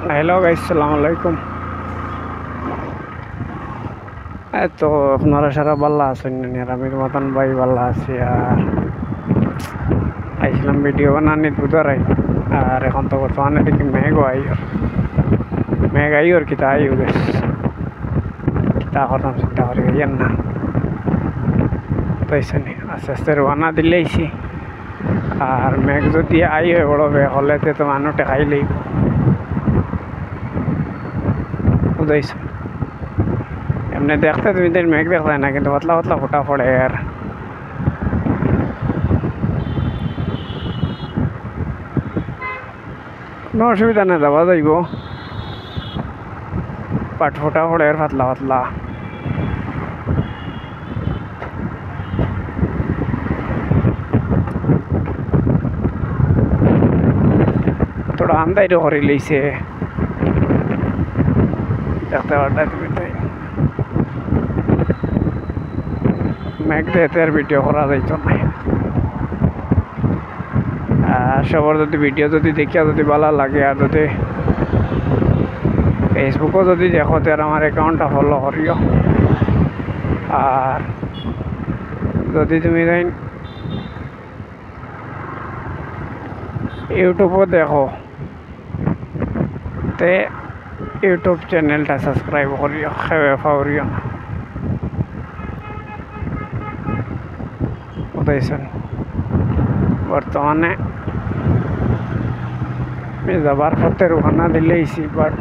Hello guys, আসসালামু আলাইকুম। এই তো আপনারা সারা ভালো আছেন নি? আর আমির মতন ভাই ভালো আছি। আর আইছিলাম ভিডিও বানানি দুদারাই। আর এখন তো বর্তমানে দেখি মেঘ আইয়র কিতা আইও গেছে। কিতা করতাম চিন্তা করি গিয়েন না তাইছে নি আস্তে আস্তে রওনা দিলেইছি। আর মেঘ যদি আইও বড় বেগ হলে তো মানুষ টেকাইলেই বুঝাইছো। এমনি দেখতে তুমি তো মেঘ দেখতে না, কিন্তু পাতলা পাতলা ফোটা পড়ে। আর কোনো অসুবিধা নেই, যাওয়া যাইব। পাট ফোটা পড়ে আর পাতলা পাতলা। তোরা আন্দাইরও করে লইছে দেখতে পারটা তুমি তাই। মেঘ দেখতে আর ভিডিও করা যাইতো না। আর সবার যদি ভিডিও যদি দেখিয়া যদি ভালো লাগে, আর যদি ফেসবুকও যদি দেখো তার আমার অ্যাকাউন্টটা ফলো করিও। আর যদি তুমি ইউটিউবও দেখো তে ইউটিউব চ্যানেলটা সাবস্ক্রাইব করিও, খেয়ে ফাউরিও না বুঝাইছেন। বর্তমানে আমি যাবার পথে রোহানা দিলেইছি, বাট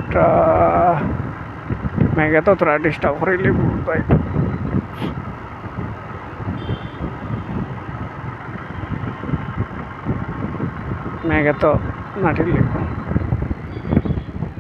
মেঘে তো তোরা ডিস্টার্ব করিলি তাই মেঘে তো নাটিলি।